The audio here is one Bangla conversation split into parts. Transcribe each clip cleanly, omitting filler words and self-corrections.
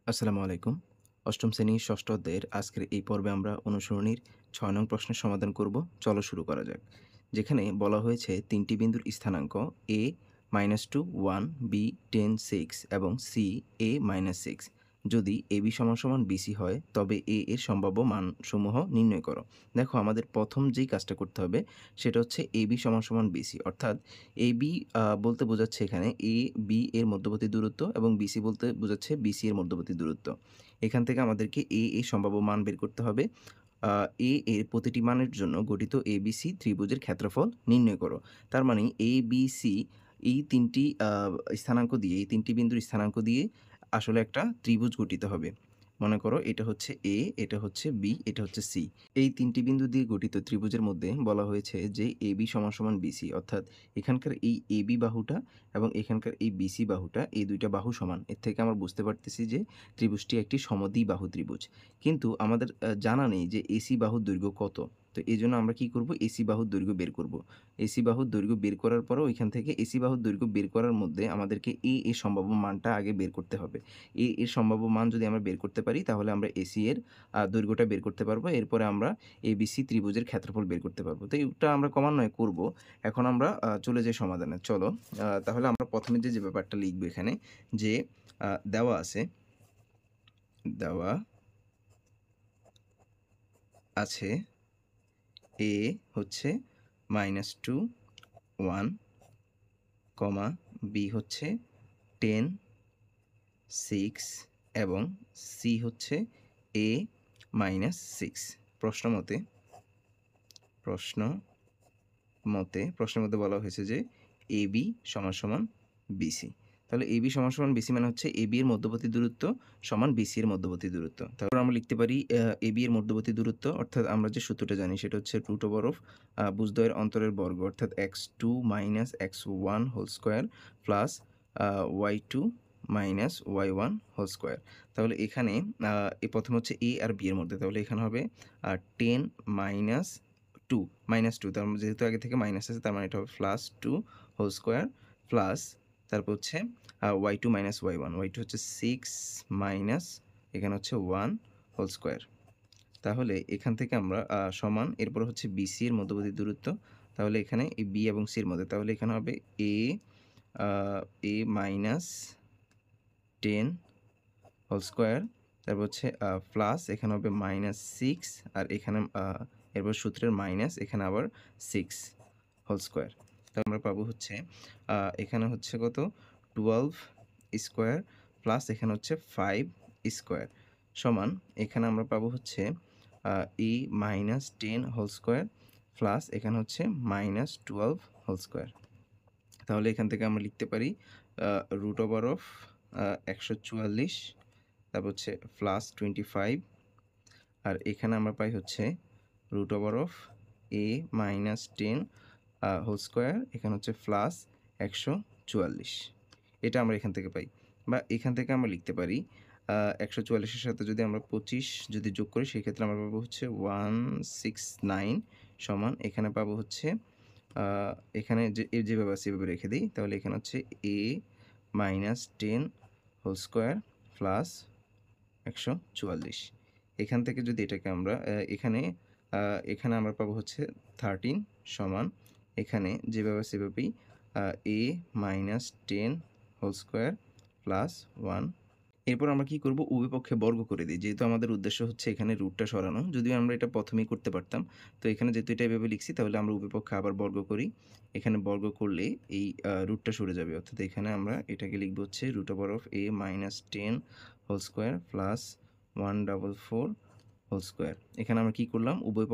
আসসালামু আলাইকুম। অষ্টম শ্রেণীর ষষ্ঠ অধ্যায়ের আজকের এই পর্বে আমরা অনুসরণীর ৬ নং প্রশ্নের সমাধান করব। চলো শুরু করা যাক। যেখানে বলা হয়েছে ৩ টি বিন্দুর স্থানাঙ্ক a -2, 1, b 10, 6 এবং c a -6 যদি ab = bc হয় তবে a এর সম্ভাব্য মানসমূহ নির্ণয় করো। দেখো আমাদের প্রথম যেই কাজটা করতে হবে সেটা হচ্ছে ab = bc অর্থাৎ ab বলতে বোঝাচ্ছে এখানে a b এর মধ্যবর্তী দূরত্ব এবং bc বলতে বোঝাচ্ছে bc এর মধ্যবর্তী দূরত্ব। এখান থেকে আমাদেরকে a এর সম্ভাব্য মান বের করতে হবে। আ a এর প্রতিটি মানের জন্য গঠিত ABC ত্রিভুজের ক্ষেত্রফল নির্ণয় করো। তার মানে ABC এই ৩ টি স্থানাঙ্ক দিয়ে এই ৩ টি বিন্দুর স্থানাঙ্ক দিয়ে আসলে একটা ত্রিভুজ গঠিত হবে। মনে করো এটা হচ্ছে A, এটা হচ্ছে B, এটা হচ্ছে C। এই ৩ টি বিন্দু দিয়ে গঠিত ত্রিভুজের মধ্যে বলা হয়েছে যে AB = BC অর্থাৎ এখানকার এই AB বাহুটা এবং এখানকার এই BC বাহুটা এই ২ টা বাহু সমান। এর থেকে আমরা বুঝতে পারতেছি যে ত্রিভুজটি একটি সমদ্বিবাহু ত্রিভুজ। কিন্তু আমাদের জানা নেই যে AC বাহুর দৈর্ঘ্য কত? তো এজন্য আমরা কি করব? AC বাহুর দৈর্ঘ্য বের করব। AC বাহুর দৈর্ঘ্য বের করার পরেও এখান থেকে AC বাহুর দৈর্ঘ্য বের করার মধ্যে আমাদেরকে A এর সম্ভাব্য মানটা আগে বের করতে হবে। A এর সম্ভাব্য মান যদি আমরা বের করতে পারি তাহলে আমরা AC এর দৈর্ঘ্যটা বের করতে পারবো। এরপরে আমরা ABC ত্রিভুজের ক্ষেত্রফল বের করতে পারবো। তো এটা আমরা ক্রমান্বয়ে করব। এখন আমরা চলে যাই সমাধানে। চলো তাহলে আমরা ১ম এ যে ব্যাপারটা লিখব এখানে যে দেওয়া আছে দেওয়া আছে A হচ্ছে -2, 1, B হচ্ছে 10, 6 এবং C হচ্ছে A -6 প্রশ্ন প্রশ্নের মধ্যে বলা হয়েছে যে AB = BC। তাহলে AB = BC মানে হচ্ছে AB এর মধ্যবর্তী দূরত্ব সমান BC এর মধ্যবর্তী দূরত্ব। তারপর আমরা লিখতে পারি AB এর মধ্যবর্তী দূরত্ব অর্থাৎ আমরা যে সূত্রটা জানি সেটা হচ্ছে ভুজদ্বয়ের অন্তরের বর্গ অর্থাৎ x2 - x1 whole square plus y2 - y1 whole square. তাহলে এখানে প্রথমে হচ্ছে A আর B এর মধ্যে তাহলে এখানে হবে 10 2 -2 তার মানে যেহেতু আগে থেকে মাইনাস আছে তার মানে এটা হবে +2 হোল স্কয়ার প্লাস তারপর হচ্ছে y2 - y1 y2 হচ্ছে 6 মাইনাস এখানে হচ্ছে 1 হোল স্কয়ার। তাহলে এখান থেকে আমরা সমান এরপর হচ্ছে BC এর মধ্যবর্তী দূরত্ব। তাহলে এখানে এই B এবং C এর মধ্যে তাহলে এখানে হবে A আ A -10 হোল স্কয়ার তারপর হচ্ছে প্লাস এখানে হবে -6 আর এখানে এরপর সূত্রের মাইনাস এখানে আবার 6 হোল স্কয়ার। তাহলে আমরা পাবো হচ্ছে এখানে হচ্ছে কত 12 স্কয়ার প্লাস এখানে হচ্ছে 5 স্কয়ার সমান এখানে আমরা পাবো হচ্ছে A -10 হোল স্কয়ার প্লাস এখানে হচ্ছে -12 হোল স্কয়ার। তাহলে এখান থেকে আমরা লিখতে পারি √ 144 তারপর হচ্ছে +25 আর এখানে আমরা পাই হচ্ছে √ A -10 হোল স্কয়ার এখানে হচ্ছে +144 এটা আমরা এখান থেকে পাই। বা এখান থেকে আমরা লিখতে পারি ১৪৪ এর সাথে যদি আমরা ২৫ যদি যোগ করি সেক্ষেত্রে আমরা পাবো হচ্ছে 169 সমান এখানে পাবো হচ্ছে আ এখানে যেভাবে আছে এভাবে রেখে দেই। তাহলে এখানে হচ্ছে A -10 হোল স্কয়ার প্লাস ১৪৪ এখান থেকে যদি এটাকে আমরা আ এখানে আমরা পাবো হচ্ছে 13 সমান এখানে যেভাবে আছে সেভাবেই A -10 হোল স্কয়ার প্লাস 1 এরপর আমরা কি করব উভয় পক্ষে বর্গ করে দেই। যেহেতু আমাদের উদ্দেশ্য হচ্ছে এখানে রুটটা সরানো। যদিও আমরা এটা প্রথমেই করতে পারতাম। তো এখানে যেহেতু এটা এভাবে লিখছি তাহলে আমরা উভয় পক্ষে আবার বর্গ করি। এখানে বর্গ করলে এই রুটটা সরে যাবে। অর্থাৎ এখানে আমরা এটাকে লিখব হচ্ছে √ A -10 whole square plus 144 whole square. এখানে আমরা কি করলাম উভয়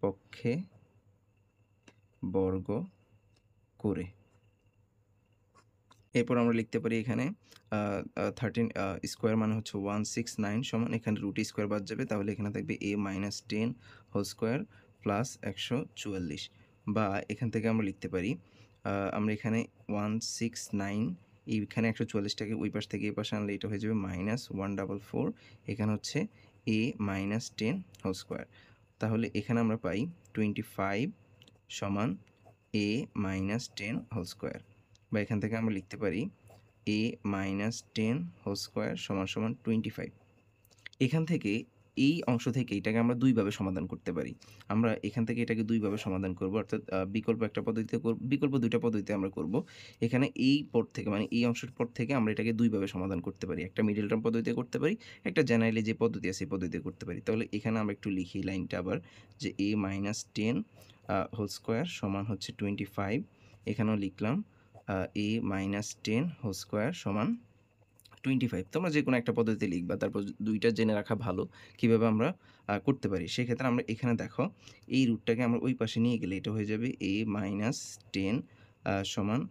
পক্ষে বর্গ করে এরপর আমরা লিখতে পারি এখানে আ আ 13 স্কয়ার মানে হচ্ছে 169 সমান এখানে রুট স্কয়ার বাদ যাবে। তাহলে এখানে থাকবে A -10 হোল স্কয়ার প্লাস 144 বা এখান থেকে আমরা লিখতে পারি আমরা এখানে 169 এইখানে 144 টাকে ওই পাশ থেকে এই পাশে আনলে এটা হয়ে যাবে -144 এখানে হচ্ছে A -10 হোল স্কয়ার। তাহলে এখানে আমরা পাই 25 সমান A -10 হোল স্কয়ার। বা এখান থেকে আমরা লিখতে পারি এ মাইনাস 10 হোল স্কোয়ার সমান সমান 25। এখান থেকে এই অংশ থেকে এটাকে আমরা দুইভাবে সমাধান করতে পারি। আমরা এখান থেকে এটাকে দুইভাবে সমাধান করব, অর্থাৎ বিকল্প একটা পদ্ধতিতে বিকল্প ২ টা পদ্ধতিতে আমরা করব। এখানে এই পদ থেকে মানে এই অংশের পদ থেকে আমরা এটাকে দুইভাবে সমাধান করতে পারি। একটা মিডল টার্ম পদ্ধতিতে করতে পারি, একটা জেনারেলি যে পদ্ধতি আছে সেই পদ্ধতিতে করতে পারি। তাহলে এখানে আমরা একটু লিখি লাইনটা আবার, যে a মাইনাস 10 হোল স্কোয়ার সমান হচ্ছে 25। এখানেও লিখলাম a মাইনাস 10 হোল স্কোয়ার সমান 25। তোমরা যেকোনো একটা পদ্ধতিতে লিখবা। তারপর ২ টা জেনে রাখা ভালো কিভাবে আমরা করতে পারি। সেক্ষেত্রে আমরা এখানে দেখো এই রুটটাকে আমরা ওই পাশে নিয়ে গেলে এটা হয়ে যাবে a মাইনাস 10 সমান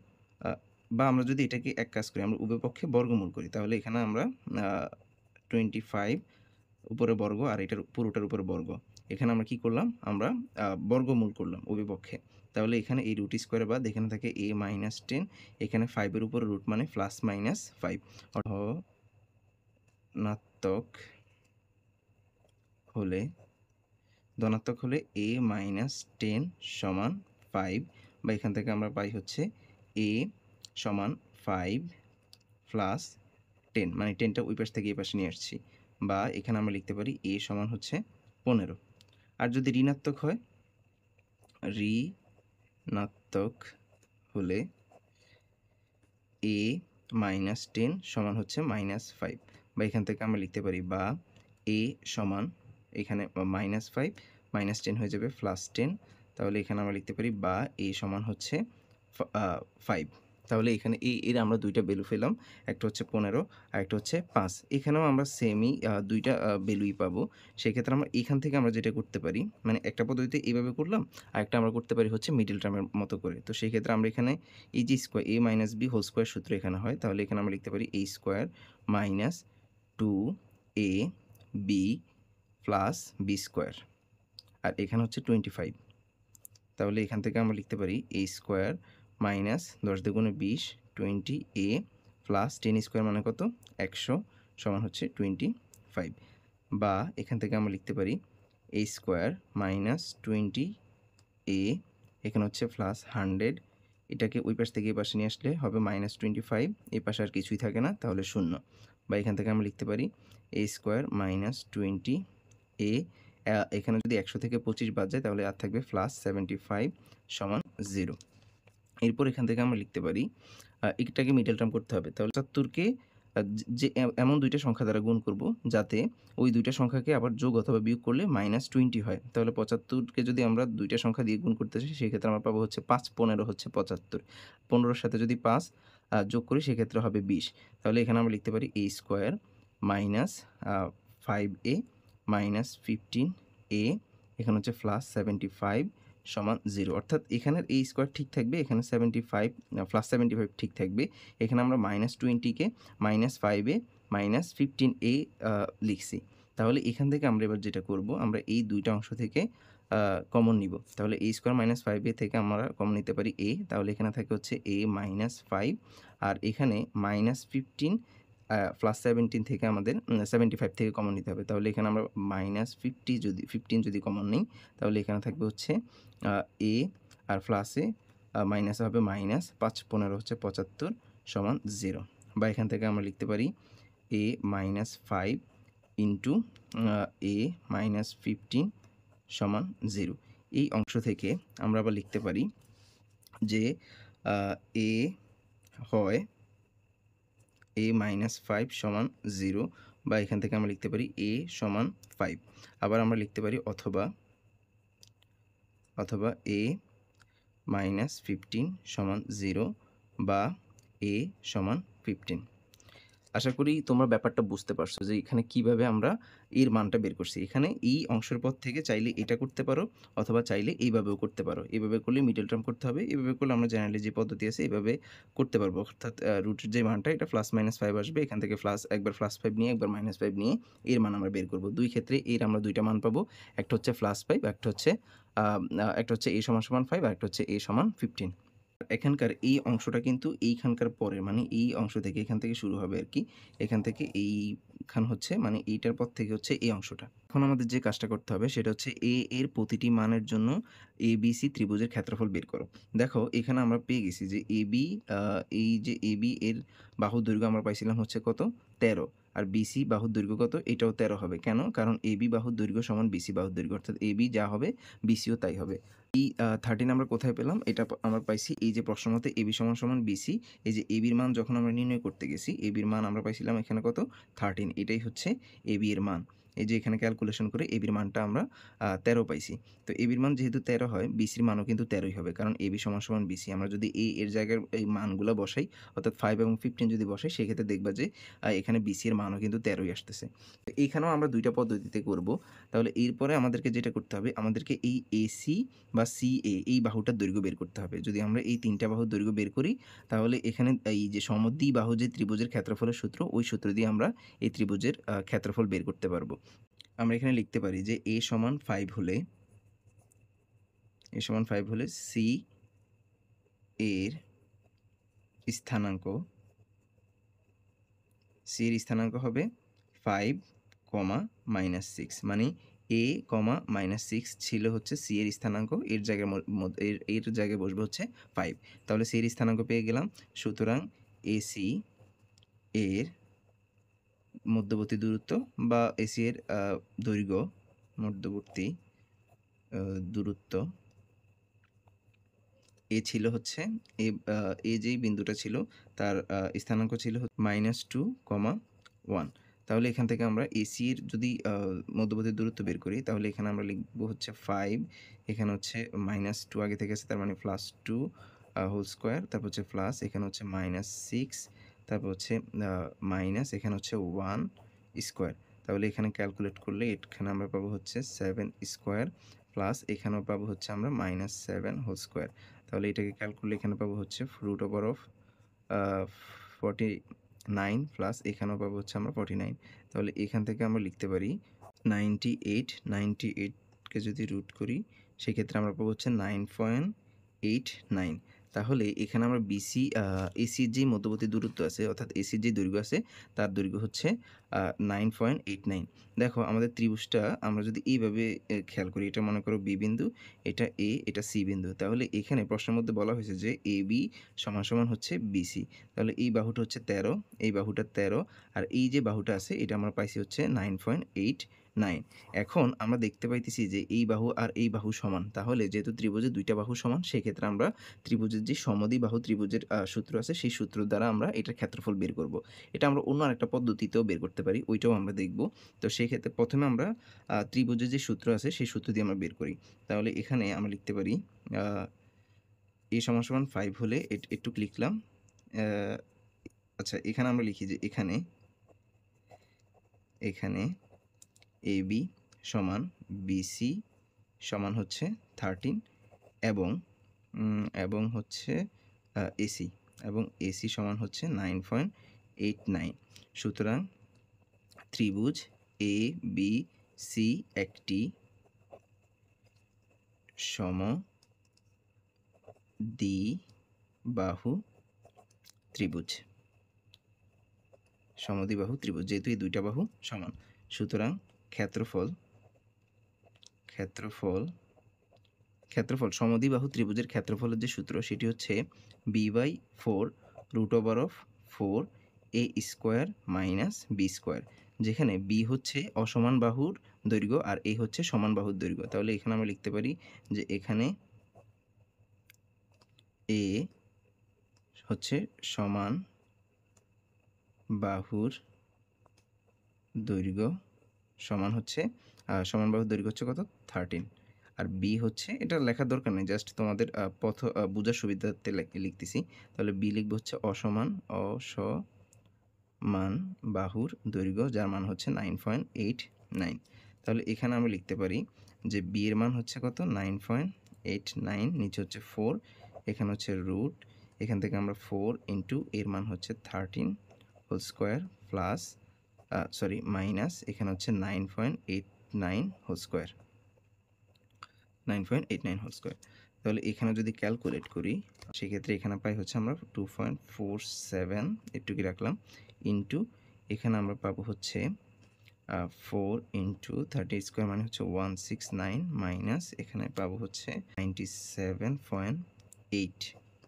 আ বা আমরা যদি এটাকে এক কাজ করি, আমরা উভয় পক্ষে বর্গমূল করি, তাহলে এখানে আমরা আ 25 উপরে বর্গ আর এটার পুরোটার উপরে বর্গ। এখানে আমরা কি করলাম? আমরা বর্গমূল করলাম উভয় পক্ষে। তাহলে এখানে এই রুট স্কোয়ার বাদ এখানে থাকে a মাইনাস 10, এখানে 5 এর উপরে রুট মানে প্লাস মাইনাস 5 ধনাত্মক হলে ধনাত্মক হলে a মাইনাস 10 সমান 5, বা এখান থেকে আমরা পাই হচ্ছে a সমান 5 প্লাস 10, মানে 10টা ওই পাশ থেকে এই পাশে নিয়ে আসছি, বা এখানে আমরা লিখতে পারি a সমান হচ্ছে 15। আর যদি ঋণাত্মক হয়, ঋণাত্মক হলে a মাইনাস 10 সমান হচ্ছে মাইনাস 5, বা এখান থেকে আমরা লিখতে পারি বা a সমান এখানে মাইনাস 5 মাইনাস 10 হয়ে যাবে প্লাস 10। তাহলে এখানে আমরা লিখতে পারি বা a সমান হচ্ছে 5। তাহলে এখানে এর আমরা ২ টা ভ্যালু পেলাম। একটা হচ্ছে 15 আর একটা হচ্ছে 5। এখানেও আমরা সেমই ২ টা ভ্যালুই পাবো। সেক্ষেত্রে আমরা এখান থেকে আমরা যেটা করতে পারি, মানে একটা পদ্ধতিতে এভাবে করলাম, আরেকটা আমরা করতে পারি হচ্ছে মিডল টার্মের মতো করে। তো সেই ক্ষেত্রে আমরা এখানে এই যে square a minus b whole square সূত্র এখানে হয়, তাহলে এখানে আমরা লিখতে পারি a square minus 2ab plus b square, আর এখানে হচ্ছে 25। তাহলে এখান থেকে আমরা লিখতে পারি a স্কোয়ার মাইনাস 10 দুগুণে 20 20a প্লাস 10 স্কোয়ার মানে কত 100 সমান হচ্ছে 25, বা এখান থেকে আমরা লিখতে পারি a স্কোয়ার মাইনাস 20a, এখানে হচ্ছে প্লাস 100, এটাকে ওই পাশ থেকে এই পাশে নিয়ে আসলে হবে মাইনাস 25, এই পাশে আর কিছুই থাকে না, তাহলে 0। বা এখান থেকে আমরা লিখতে পারি a স্কোয়ার মাইনাস 20a, এখানে যদি 100 থেকে 25 বাদ যায় তাহলে আর থাকবে প্লাস 75 সমান 0। এরপর এখান থেকে আমরা লিখতে পারি এটাকে মিডল টার্ম করতে হবে। তাহলে 75কে যে এমন ২ টা সংখ্যা দ্বারা গুণ করব যাতে ওই ২ টা সংখ্যাকে আবার যোগ অথবা বিয়োগ করলে মাইনাস 20 হয়। তাহলে 75কে যদি আমরা ২ টা সংখ্যা দিয়ে গুণ করতে চাই, সেক্ষেত্রে আমরা পাবো হচ্ছে ৫ 15 হচ্ছে 75। 15 সাথে যদি 5 যোগ করি সেক্ষেত্রে হবে 20। তাহলে এখানে আমরা লিখতে পারি a square minus 5a minus 15a, এখানে হচ্ছে প্লাস 75 সমান 0। অর্থাৎ এখানের a স্কোয়ার ঠিক থাকবে, এখানে 75 প্লাস 75 ঠিক থাকবে। এখানে আমরা minus 20কে minus 5a minus 15a লিখছি। তাহলে এখান থেকে আমরা এবার যেটা করব, আমরা এই ২ টা অংশ থেকে কমন নিব। তাহলে a স্কোয়ার মাইনাস 5a থেকে আমরা কমন নিতে পারি a, তাহলে এখানে থাকে হচ্ছে a মাইনাস 5, আর এখানে মাইনাস 15 প্লাস 17 থেকে আমাদের 75 থেকে কমন নিতে হবে। তাহলে এখানে আমরা মাইনাস 15 যদি কমন নিই, তাহলে এখানে থাকবে হচ্ছে a আর প্লাসে মাইনাসে হবে মাইনাস ৫ 15 হচ্ছে 75 সমান 0। বা এখান থেকে আমরা লিখতে পারি a minus 5 into a minus 15 সমান 0। এই অংশ থেকে আমরা আবার লিখতে পারি যে a হয় a মাইনাস 5 সমান 0, বা এখান থেকে আমরা লিখতে পারি a সমান 5। আবার আমরা লিখতে পারি অথবা a মাইনাস 15 সমান 0 বা a সমান 15। আশা করি তোমরা ব্যাপারটা বুঝতে পারছো যে এখানে কিভাবে আমরা এর মানটা বের করছি। এখানে এই অংশের পর থেকে চাইলে এটা করতে পারো, অথবা চাইলে এইভাবেও করতে পারো। এভাবে করলে মিডল টার্ম করতে হবে, এভাবে করলে আমরা জেনারেলি যে পদ্ধতি আছে এভাবে করতে পারবো। অর্থাৎ রুটের যে মানটা এটা প্লাস মাইনাস 5 আসবে, এখান থেকে একবার প্লাস 5 নিয়ে একবার মাইনাস 5 নিয়ে এর মান আমরা বের করব। দুই ক্ষেত্রে এর আমরা 2টা মান পাবো। একটা হচ্ছে প্লাস 5, একটা হচ্ছে a সমান 5, আর একটা হচ্ছে a সমান 15। এখানকার এই অংশটা কিন্তু এইখানকার পরের, মানে এই অংশ থেকে এখান থেকে শুরু হবে আরকি। এখান থেকে এইখান হচ্ছে মানে এইটার পর থেকে হচ্ছে এই অংশটা। এখন আমাদের যে কাজটা করতে হবে সেটা হচ্ছে এর প্রতিটি মানের জন্য ABC ত্রিভুজের ক্ষেত্রফল বের করো। দেখো এখানে আমরা পেয়ে গেছি যে AB আ এই যে AB এর বাহুর দৈর্ঘ্য আমরা পাইছিলাম হচ্ছে কত? ১৩ আর BC বাহুর দৈর্ঘ্য কত? এটাও ১৩ হবে। কেন? কারণ AB বাহুর দৈর্ঘ্য সমান BC বাহুর দৈর্ঘ্য, অর্থাৎ AB যা হবে BC ও তাই হবে। 13 আমরা কোথায় পেলাম? এটা আমরা পাইছি এই যে প্রশ্ন মতে AB সমান BC, এই যে AB এর মান যখন আমরা নির্ণয় করতে গেছি, AB এর মান আমরা পাইছিলাম এখানে কত? 13, এটাই হচ্ছে AB এর মান। এই যে এখানে ক্যালকুলেশন করে AB এর মানটা আমরা ১৩ পাইছি। তো AB এর মান যেহেতু ১৩ হয়, BC এর মানও কিন্তু ১৩ ই হবে। কারণ AB সমান BC। আমরা যদি এর জায়গায় এই মানগুলা বসাই, অর্থাৎ 5 এবং 15 যদি বসাই, সেক্ষেত্রে দেখবা যে এখানে BC এর মানও কিন্তু ১৩ ই আসতেছে। তো এইখানেও আমরা ২ টা পদ্ধতিতে করব। তাহলে এরপরে আমাদেরকে যেটা করতে হবে, আমাদেরকে এই AC বা CA এই বাহুটার দৈর্ঘ্য বের করতে হবে। যদি আমরা এই ৩ টা বাহুর দৈর্ঘ্য বের করি, তাহলে এখানে এই যে সমদ্বিবাহু যে ত্রিভুজের ক্ষেত্রফলের সূত্র, ওই সূত্র দিয়ে আমরা এই ত্রিভুজের ক্ষেত্রফল বের করতে পারব। আমরা এখানে লিখতে পারি যে A সমান 5 হলে C এর স্থানাঙ্ক হবে 5, -6, মানে A, -6 ছিল হচ্ছে C এর স্থানাঙ্ক। এর জায়গায় এর জায়গায় বসবে হচ্ছে 5। তাহলে C এর স্থানাঙ্ক পেয়ে গেলাম। সুতরাং AC এর মধ্যবর্তী দূরত্ব বা AC এর দৈর্ঘ্য, মধ্যবর্তী দূরত্ব এ ছিল হচ্ছে যেই বিন্দুটা ছিল তার স্থানাঙ্ক ছিল -2, 1। তাহলে এখান থেকে আমরা AC এর যদি মধ্যবর্তী দূরত্ব বের করি, তাহলে এখানে আমরা লিখব হচ্ছে 5, এখানে হচ্ছে -2 আগে থেকে আছে, তার মানে +2 হোল স্কয়ার, তারপর হচ্ছে প্লাস, এখানে হচ্ছে -6, তারপর হচ্ছে মাইনাস, এখানে হচ্ছে 1 স্কয়ার। তাহলে এখানে ক্যালকুলেট করলে এখানে আমরা পাবো হচ্ছে 7 স্কয়ার, প্লাস এখানেও পাবো হচ্ছে আমরা -7 হোল স্কয়ার। তাহলে এটাকে ক্যালকুলেট এখানে পাবো হচ্ছে আ 49, প্লাস এখানেও পাবো হচ্ছে আমরা 49। তাহলে এখান থেকে আমরা লিখতে পারি 98 কে যদি রুট করি, সেক্ষেত্রে আমরা পাবো হচ্ছে 9.89। তাহলে এখানে আমরা এসির যেই মধ্যবর্তী দূরত্ব আছে, অর্থাৎ এসির যে দৈর্ঘ্য আছে, তার দৈর্ঘ্য হচ্ছে 9.89। দেখো আমাদের ত্রিভুজটা আমরা যদি এইভাবে খেয়াল করি, এটা মনে করো বি বিন্দু, এটা এ, এটা সি বিন্দু। তাহলে এখানে প্রশ্নের মধ্যে বলা হয়েছে যে AB সমান হচ্ছে BC। তাহলে এই বাহুটা হচ্ছে ১৩, এই বাহুটা ১৩, আর এই যে বাহুটা আছে এটা আমরা পাইছি হচ্ছে 9.89। এখন আমরা দেখতে পাইতেছি যে এই বাহু আর এই বাহু সমান। তাহলে যেহেতু ত্রিভুজের ২ টা বাহু সমান, সেক্ষেত্রে আমরা ত্রিভুজের যে সমদ্বিবাহু ত্রিভুজের সূত্র আছে, সেই সূত্র দ্বারা আমরা এটার ক্ষেত্রফল বের করব। এটা আমরা অন্য আরেকটা পদ্ধতিতেও বের করতে পারি, ওইটাও আমরা দেখব। তো সেক্ষেত্রে প্রথমে আমরা ত্রিভুজের যে সূত্র আছে, সেই সূত্র দিয়ে আমরা বের করি। তাহলে এখানে আমরা লিখতে পারি A সমান 5 হলে এটুক লিখলাম। আচ্ছা, এখানে আমরা লিখি যে এখানে AB সমান BC সমান হচ্ছে 13 এবং হচ্ছে AC সমান হচ্ছে 9.89। সুতরাং ত্রিভুজ ABC একটি সমদ্বিবাহু ত্রিভুজ। যেহেতু এই ২ টা বাহু সমান, সুতরাং ক্ষেত্রফল সমদ্বিবাহু ত্রিভুজের ক্ষেত্রফলের যে সূত্র, সেটি হচ্ছে b/4 √4 a square minus b square, যেখানে b হচ্ছে অসমান বাহুর দৈর্ঘ্য আর a হচ্ছে সমান বাহুর দৈর্ঘ্য। তাহলে এখানে আমরা লিখতে পারি যে এখানে a হচ্ছে সমান বাহুর দৈর্ঘ্য সমান হচ্ছে সমান বাহুর দৈর্ঘ্য হচ্ছে কত? 13। আর b হচ্ছে, এটা লেখার দরকার নেই, জাস্ট তোমাদের বোঝার সুবিধার্থে লিখতেছি। তাহলে b লিখব হচ্ছে অসমান বাহুর দৈর্ঘ্য, যার মান হচ্ছে 9.89। তাহলে এখানে আমরা লিখতে পারি যে b এর মান হচ্ছে কত? 9.89, নিচে হচ্ছে 4, এখানে হচ্ছে রুট, এখান থেকে আমরা 4 ইনটু এর মান হচ্ছে 13 হোল স্কয়ার, প্লাস মাইনাস, এখানে হচ্ছে 9.89 হোল স্কয়ার। তাহলে এখানে যদি ক্যালকুলেট করি, সেক্ষেত্রে এখানে পাই হচ্ছে আমরা 2.47, একটু কি রাখলাম, ইনটু এখানে আমরা পাবো হচ্ছে 4 ইন্টু 30² মানে হচ্ছে 169 মাইনাস এখানে পাবো হচ্ছে 97.8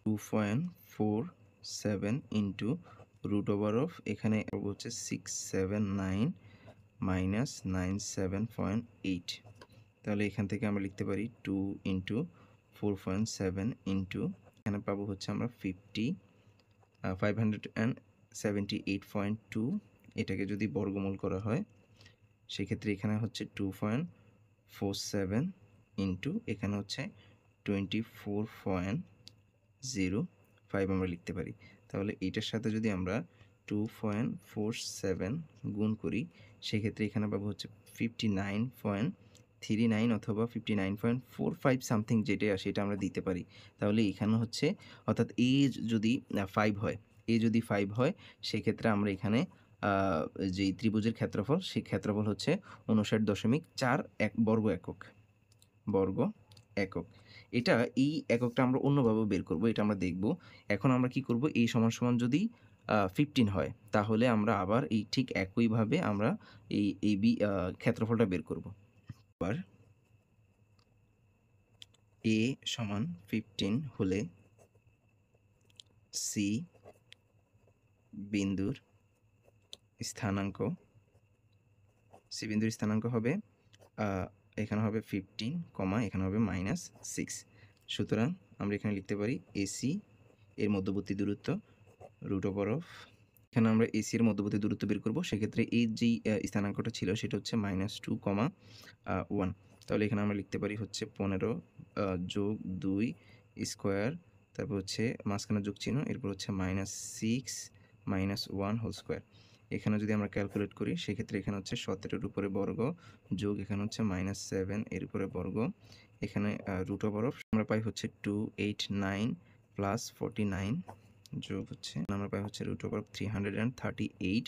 2.47 ইন্টু রুট ওভার অফ এখানে পাবো হচ্ছে 679 মাইনাস 97.8। তাহলে এখান থেকে আমরা লিখতে পারি 2 ইন্টু 4.7 ইন্টু এখানে পাবো হচ্ছে আমরা 578.2। এটাকে যদি বর্গমূল করা হয় সেক্ষেত্রে এখানে হচ্ছে 2.47 ইন্টু এখানে হচ্ছে 24.05 আমরা লিখতে পারি। তাহলে এইটার সাথে যদি আমরা 2.47 গুণ করি সেক্ষেত্রে এখানে পাবো হচ্ছে 59.39 অথবা 59.45 সামথিং যেটা আসে এটা আমরা দিতে পারি। তাহলে এখানে হচ্ছে অর্থাৎ এ যদি 5 হয়, এ যদি 5 হয় সেক্ষেত্রে আমরা এখানে যেই ত্রিভুজের ক্ষেত্রফল সেই ক্ষেত্রফল হচ্ছে 59.4 বর্গ একক। এটা এই এককটা আমরা অন্যভাবেও বের করব, এটা আমরা দেখব। এখন আমরা কি করব, a সমান যদি 15 হয় তাহলে আমরা আবার এই ঠিক একইভাবে আমরা এই AB ক্ষেত্রফলটা বের করব। আবার a সমান 15 হলে C বিন্দুর স্থানাঙ্ক হবে এখানে হবে 15, এখানে হবে -6। সুতরাং আমরা এখানে লিখতে পারি AC এর মধ্যবর্তী দূরত্ব রুট ওভার অফ এখানে আমরা AC এর মধ্যবর্তী দূরত্ব বের করব। সেক্ষেত্রে এই যেই স্থানাঙ্কটা ছিল সেটা হচ্ছে -2, 1। তাহলে এখানে আমরা লিখতে পারি হচ্ছে 15 যোগ 2 স্কোয়ার, তারপর হচ্ছে মাঝখানে যোগ চিহ্ন, এরপর হচ্ছে -6 -1 হোল স্কোয়ার। এখানে যদি আমরা ক্যালকুলেট করি সেক্ষেত্রে এখানে হচ্ছে 17 এর উপরে বর্গ যোগ এখানে হচ্ছে -7 এর উপরে বর্গ, এখানে রুট ওভার অফ আমরা পাই হচ্ছে 289 প্লাস 49 যোগ হচ্ছে আমরা পাই হচ্ছে রুট ওভার 338।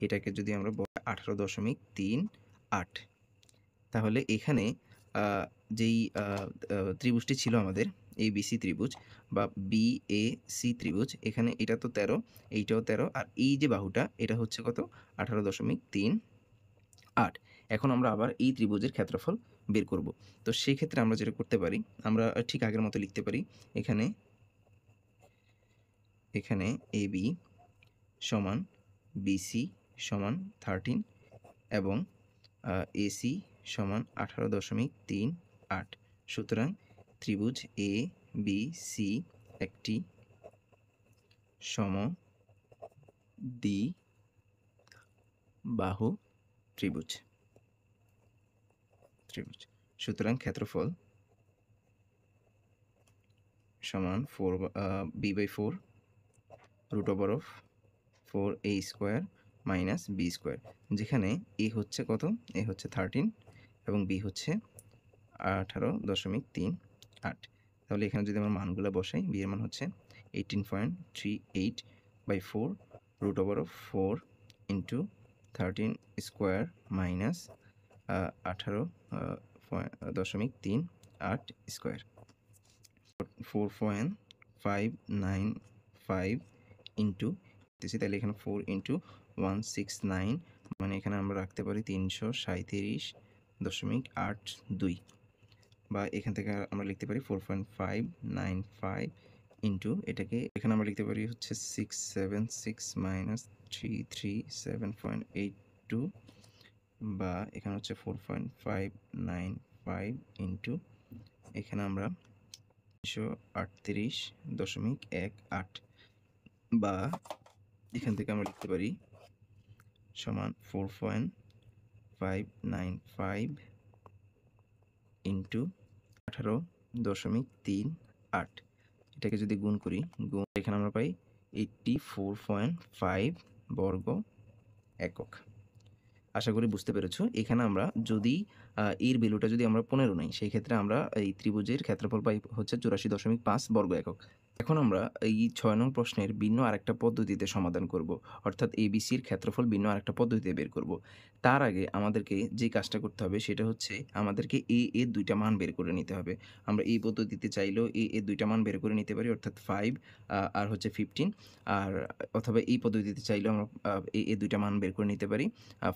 এটাকে যদি আমরা 18.38, তাহলে এখানে যেই ত্রিভুজটি ছিল আমাদের ABC ত্রিভুজ বা BAC ত্রিভুজ, এখানে এটা তো 13, এইটাও 13, আর এই যে বাহুটা এটা হচ্ছে কত 18.38। এখন আমরা আবার এই ত্রিভুজের ক্ষেত্রফল বের করব। তো সেই ক্ষেত্রে আমরা যেটা করতে পারি, আমরা ঠিক আগের মতো লিখতে পারি এখানে AB সমান BC সমান 13 এবং AC সমান 18.38। সুতরাং ত্রিভুজ ABC একটি সমদ্বিবাহু ত্রিভুজ। সুতরাং ক্ষেত্রফল সমান b/4 root over of 4a square minus b square, যেখানে a হচ্ছে কত, a হচ্ছে 13 এবং b হচ্ছে 18.38। তাহলে এখানে যদি আমরা মানগুলো বসাই, b এর মান হচ্ছে 18.38/4 root over of 4 into 13 square minus 18.38 square 4.595 into তাহলে এখানে 4 ইন্টু 169 মানে এখানে আমরা রাখতে পারি 337.82, বা এখান থেকে আমরা লিখতে পারি 4.595 ইন্টু এটাকে এখানে আমরা লিখতে পারি হচ্ছে 676 মাইনাস 337.82, বা এখানে হচ্ছে 4.595 ইন্টু এখানে আমরা 338.18, বা এখান থেকে আমরা লিখতে পারি সমান 4.595 ইন্টু 18.38। এটাকে যদি গুণ করি, এখানে আমরা পাই 84.5 বর্গ একক। আশা করি বুঝতে পেরেছো। এখানে আমরা যদি এর ভ্যালুটা যদি আমরা 15 নেই, সেই ক্ষেত্রে আমরা এই ত্রিভুজের ক্ষেত্রফল পাই হচ্ছে 84.5 বর্গ একক। এখন আমরা এই ৬ নং প্রশ্নের ভিন্ন আরেকটা পদ্ধতিতে সমাধান করব। অর্থাৎ এবিসির ক্ষেত্রফল ভিন্ন আরেকটা পদ্ধতিতে বের করব। তার আগে আমাদেরকে যে কাজটা করতে হবে সেটা হচ্ছে আমাদেরকে এর ২ টা মান বের করে নিতে হবে। আমরা এই পদ্ধতিতে চাইলেও এর ২ টা মান বের করে নিতে পারি অর্থাৎ 5 আর হচ্ছে 15 আর অথবা এই পদ্ধতিতে চাইলেও আমরা এর ২ টা মান বের করে নিতে পারি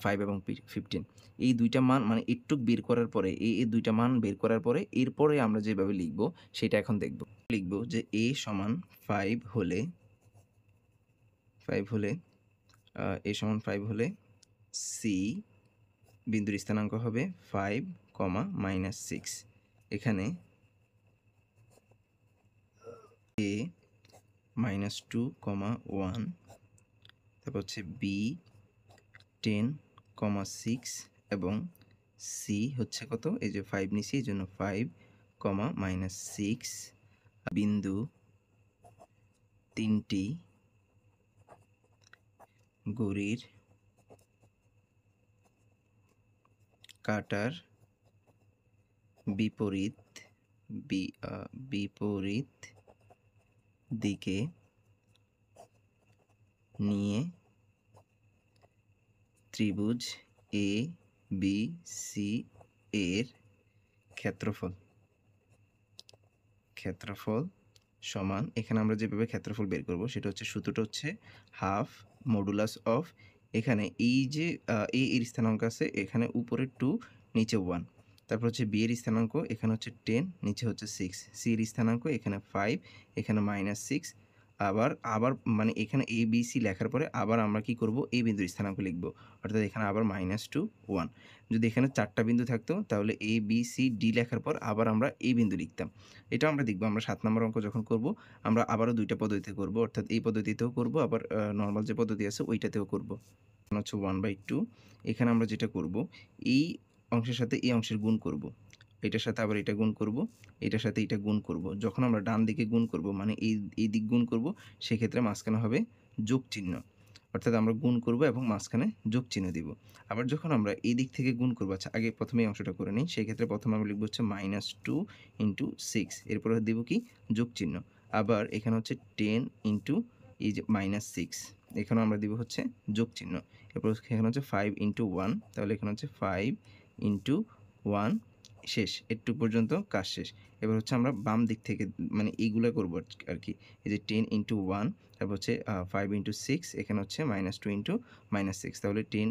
5 এবং 15। এই ২ টা মান মানে এটুক বের করার পরে এর ২ টা মান বের করার পরে এরপরে আমরা যেভাবে লিখব সেটা এখন দেখব। লিখব যে সমান 5 হলে 5 হলে সমান 5 হলে সি বিন্দুর স্থানাঙ্ক হবে 5, -6 এখানে -2, 1 তারপর হচ্ছে বি 10, 6 এবং সি হচ্ছে কত? এই যে 5 নিছি এইজন্য 5, -6 বিন্দু ৩টি ঘড়ির কাঁটার বিপরীত বিপরীত দিকে নিয়ে ত্রিভুজ এ বি সি এর ক্ষেত্রফল সমান এখানে আমরা যেভাবে ক্ষেত্রফল বের করব সেটা হচ্ছে সূত্রটা হচ্ছে হাফ মডুলাস অফ এখানে এই যে এর স্থানাঙ্ক আছে এখানে উপরে 2 নিচে 1 তারপর হচ্ছে বি এর স্থানাঙ্ক এখানে হচ্ছে 10 নিচে হচ্ছে 6 সি এর স্থানাঙ্ক এখানে 5 এখানে -6 আবার মানে এখানে এ বি সি লেখার পরে আবার আমরা কি করব এই বিন্দুর স্থানাঙ্ক লিখব অর্থাৎ এখানে আবার -2 1 যদি এখানে 4টা বিন্দু থাকতো তাহলে এ বি সি ডি লেখার পর আবার আমরা এই বিন্দু লিখতাম। এটাও আমরা দেখব আমরা 7 নম্বর অঙ্ক যখন করব আমরা আবারও ২ টা পদ্ধতিতে করব অর্থাৎ এই পদ্ধতিতেও করব আবার নরমাল যে পদ্ধতি আছে ওইটাতেও করব। এখানে হচ্ছে 1/2 এখানে আমরা যেটা করব এই অংশের সাথে এই অংশের গুণ করব। এটার সাথে আবার এটা গুণ করব, এটার সাথে এটা গুণ করব। যখন আমরা ডান দিকে গুণ করব মানে এই দিক গুণ করব সেক্ষেত্রে মাঝখানে হবে যোগ চিহ্ন। অর্থাৎ আমরা গুণ করব এবং মাঝখানে যোগ চিহ্ন দিব। আবার যখন আমরা এই দিক থেকে গুণ করব আচ্ছা আগে প্রথমে এই অংশটা করে নিই। সেক্ষেত্রে প্রথমে আমরা লিখব হচ্ছে -2 6 এরপরে দিব কি যোগ চিহ্ন। আবার এখানে হচ্ছে 10 এই যে -6 এখানেও আমরা দিব হচ্ছে যোগ চিহ্ন। এরপর এখানে হচ্ছে 5 1 তাহলে এখানে হচ্ছে 5 1 শেষ। এটুক পর্যন্ত কাজ শেষ। এবার হচ্ছে আমরা বাম দিক থেকে মানে এইগুলা করব আরকি। এই যে 10 1 তারপর হচ্ছে 5 6 এখানে হচ্ছে -2 -6 তাহলে 10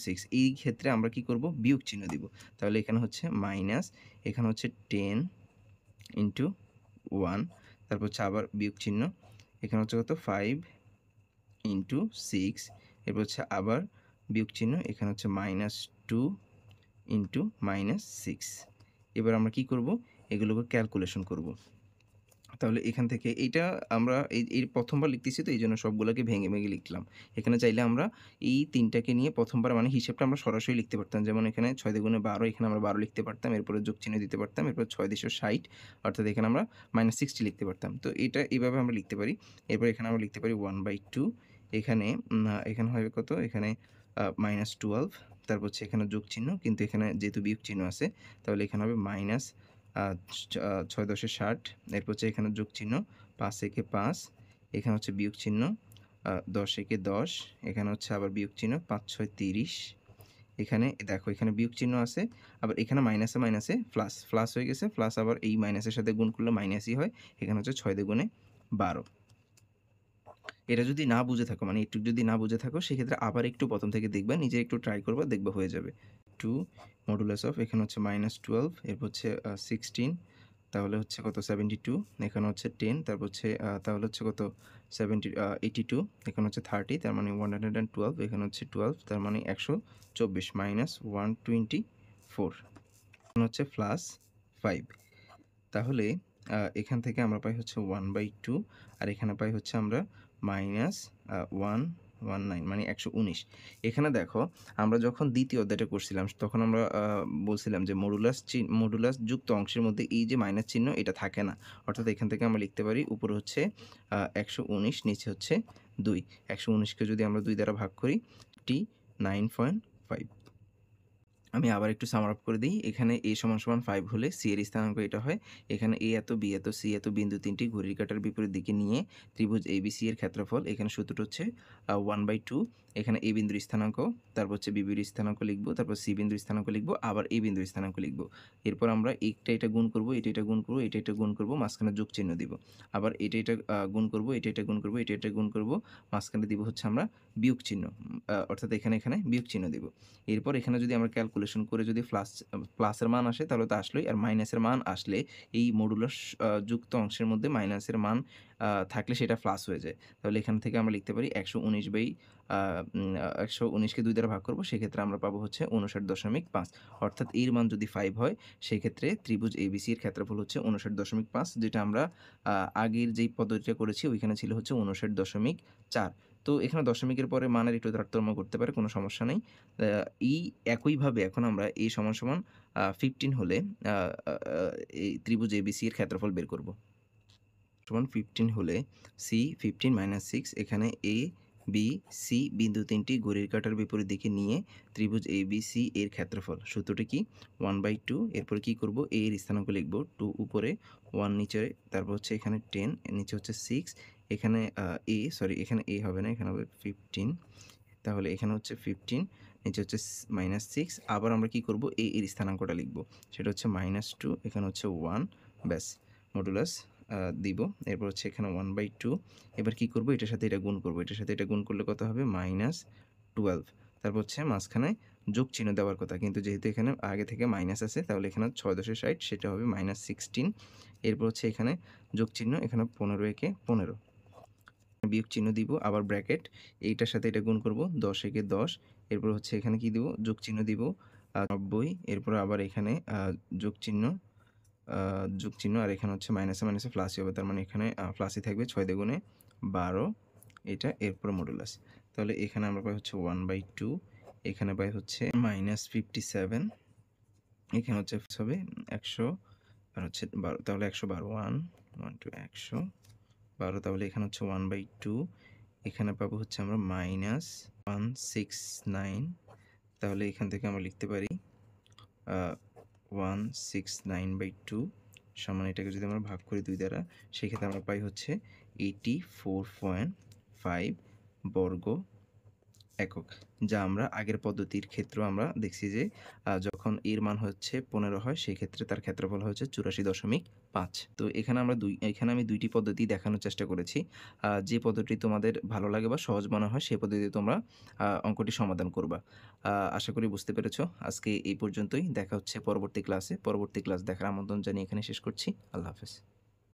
6 এই ক্ষেত্রে আমরা কি করব বিয়োগ চিহ্ন দিব। তাহলে এখানে হচ্ছে মাইনাস এখানে হচ্ছে 10 1 তারপর হচ্ছে আবার বিয়োগ চিহ্ন। এখানে হচ্ছে কত 5 6 এরপর হচ্ছে আবার বিয়োগ চিহ্ন। এখানে হচ্ছে -2 -6 এবার আমরা কি করব এগুলোকে ক্যালকুলেশন করব। তাহলে এখান থেকে এইটা আমরা এই প্রথমবার লিখতেছি তো এইজন্য সবগুলোকে ভেঙে লিখলাম। এখানে চাইলে আমরা এই ৩টাকে নিয়ে প্রথমবার মানে হিসেবটা আমরা সরাসরি লিখতে পারতাম। যেমন এখানে ৬ × ১২ এখানে আমরা 12 লিখতে পারতাম। এরপরে যোগ চিহ্ন দিতে পারতাম। এরপর ৬ × 60 অর্থাৎ এখানে আমরা -60 লিখতে পারতাম। তো এটা এভাবে আমরা লিখতে পারি। এরপর এখানে আমরা লিখতে পারি 1/2 এখানে এখানে হবে কত? এখানে -12 তারপর হচ্ছে এখানে যোগ চিহ্ন কিন্তু এখানে যেহেতু বিয়োগ চিহ্ন আছে তাহলে এখানে হবে মাইনাস ৬ × ১০ = ৬০ এরপর হচ্ছে এখানে যোগ চিহ্ন ৫ × ৫ এখানে হচ্ছে বিয়োগ চিহ্ন ১০ × ১০ এখানে হচ্ছে আবার বিয়োগ চিহ্ন ৫ × ৬ = ৩০ এখানে দেখো এখানে বিয়োগ চিহ্ন আছে আবার এখানে মাইনাসে প্লাস হয়ে গেছে প্লাস আবার এই মাইনাসের সাথে গুণ করলে মাইনাসই হয় এখানে হচ্ছে ৬ × ১২ এটা যদি না বুঝে থাকো মানে একটু যদি না বুঝে থাকো সেক্ষেত্রে আবার একটু প্রথম থেকে দেখবা নিজে একটু ট্রাই করবা দেখবা হয়ে যাবে 2 মডুলাস অফ এখানে হচ্ছে -12 এরপর হচ্ছে 16 তাহলে হচ্ছে কত 72 এখানে হচ্ছে 10 তারপর হচ্ছে তাহলে হচ্ছে কত 82 এখানে হচ্ছে 30 তার মানে 112 এখানে হচ্ছে 12 তার মানে 124 -124 এখানে হচ্ছে +5 তাহলে এখান থেকে আমরা পাই হচ্ছে 1/2 আর এখানে পাই হচ্ছে আমরা -119 মানে 119 এখানে দেখো আমরা যখন দ্বিতীয় অধ্যায়টা করছিলাম তখন আমরা বলছিলাম যে মডুলাস যুক্ত অংশের মধ্যে এই যে মাইনাস চিহ্ন এটা থাকে না। অর্থাৎ এখান থেকে আমরা লিখতে পারি উপরে হচ্ছে 119 নিচে হচ্ছে 2 119 কে যদি আমরা 2 দ্বারা ভাগ করি 9.5 আমি আবার একটু সামার আপ করে দিই। এখানে a = 5 হলে c এর স্থানাঙ্ক এটা হয়। এখানে a এত, b এত, c এত বিন্দু ৩ টি ঘড়ির কাঁটার বিপরীত দিকে নিয়ে ত্রিভুজ ABC এর ক্ষেত্রফল। এখানে সূত্রটা হচ্ছে 1/2। এখানে a বিন্দুর স্থানাঙ্ক, তারপর হচ্ছে b বিন্দুর স্থানাঙ্ক লিখব, তারপর c বিন্দুর স্থানাঙ্ক লিখব, আবার a বিন্দুর স্থানাঙ্ক লিখব। এরপর আমরা এটা গুণ করব, এটা গুণ করব, এটা গুণ করব, মাঝখানে যোগ চিহ্ন দিব। আবার এটা গুণ করব, এটা গুণ করব, এটা গুণ করব, মাঝখানে দিব হচ্ছে আমরা বিয়োগ চিহ্ন। অর্থাৎ এখানে বিয়োগ চিহ্ন দিব। এরপর এখানে যদি আমরা ক্যালকুলেশন করে যদি প্লাসের মান আসে তাহলে তো আসলোই। আর মাইনাসের মান আসলে এই মডুলাস যুক্ত অংশের মধ্যে মাইনাসের মান থাকলে সেটা প্লাস হয়ে যায়। তাহলে এখান থেকে আমরা লিখতে পারি ১১৯ কে ২ দ্বারা ভাগ করব। সেক্ষেত্রে আমরা পাবো হচ্ছে ৫৯.৫। অর্থাৎ এর মান যদি 5 হয় সেক্ষেত্রে ত্রিভুজ ABC এর ক্ষেত্রফল হচ্ছে ৫৯.৫, যেটা আমরা আগের যেই পদ্ধতিটা করেছি ওইখানে ছিল হচ্ছে ৫৯.৪। তো এখানে দশমিকের পরে মানের একটু তারতম্য করতে পারে, কোনো সমস্যা নেই। আ এই একইভাবে এখন আমরা a = 15 হলে আ আ আ এই ত্রিভুজ ABC এর ক্ষেত্রফল বের করব। 15 হলে c 15 - 6, এখানে a, b, c বিন্দু ৩ টি ঘড়ির কাঁটার বিপরীত দিকে নিয়ে ত্রিভুজ ABC এর ক্ষেত্রফল। সূত্রটি কি? 1/2। এরপরে কি করব? a এর স্থানাঙ্ক লিখব। 2 উপরে, 1 নিচে, তারপর হচ্ছে এখানে 10, এর নিচে হচ্ছে 6। এখানে এখানে a হবে না, এখানে হবে 15। তাহলে এখানে হচ্ছে 15, নিচে হচ্ছে -6। আবার আমরা কি করব? এর স্থানাঙ্কটা লিখব। সেটা হচ্ছে -2, এখানে হচ্ছে 1, ব্যাস, মডুলাস দিব। এরপর হচ্ছে এখানে 1/2। এবার কি করব? এটার সাথে এটা গুণ করব। এটার সাথে এটা গুণ করলে কত হবে? -12। তারপর হচ্ছে মাঝখানে যোগ চিহ্ন দেওয়ার কথা। কিন্তু যেহেতু এখানে আগে থেকে মাইনাস আছে তাহলে এখানে ৬ × ৬০, সেটা হবে -16। এরপর হচ্ছে এখানে যোগ চিহ্ন, এখানে 15 একে 15। বিয়োগ চিহ্ন দিব, আবার ব্র্যাকেট, এইটার সাথে এটা গুণ করব, ১০ একে ১০। এরপর হচ্ছে এখানে কি দিব? যোগ চিহ্ন দিব, ৯০। এরপর আবার এখানে যোগ চিহ্ন, আর এখানে হচ্ছে মাইনাসে, মাইনাসে প্লাসই হবে। তার মানে এখানে প্লাসই থাকবে। ৬ দুগুণে ১২, এটা এরপর মডুলাস। তাহলে এখানে আমরা পাই হচ্ছে 1/2, এখানে পাই হচ্ছে -57, এখানে হচ্ছে হবে ১০০ আর হচ্ছে ১২, তাহলে ১১২, 1, 1 2 ১১২। তাহলে এখানে হচ্ছে 1/2, এখানে পাবো হচ্ছে আমরা -169। তাহলে এখান থেকে আমরা লিখতে পারি 169/2 সমান, এটাকে যদি আমরা ভাগ করি ২ দ্বারা, সেক্ষেত্রে আমরা পাই হচ্ছে 84.5 বর্গ একক। যা আমরা আগের পদ্ধতির ক্ষেত্রেও আমরা দেখছি যে যখন এর মান হচ্ছে ১৫ হয় সেক্ষেত্রে তার ক্ষেত্রফল হচ্ছে ৮৪.৫। তো এখানে আমি ২ টি পদ্ধতি দেখানোর চেষ্টা করেছি। যে পদ্ধতি তোমাদের ভালো লাগে বা সহজ মনে হয় সেই পদ্ধতিতে তোমরা অঙ্কটি সমাধান করবা। আশা করি বুঝতে পেরেছ। আজকে এই পর্যন্তই। দেখা হচ্ছে পরবর্তী ক্লাসে। পরবর্তী ক্লাস দেখার আমন্ত্রণ জানিয়ে এখানে শেষ করছি। আল্লাহ হাফেজ।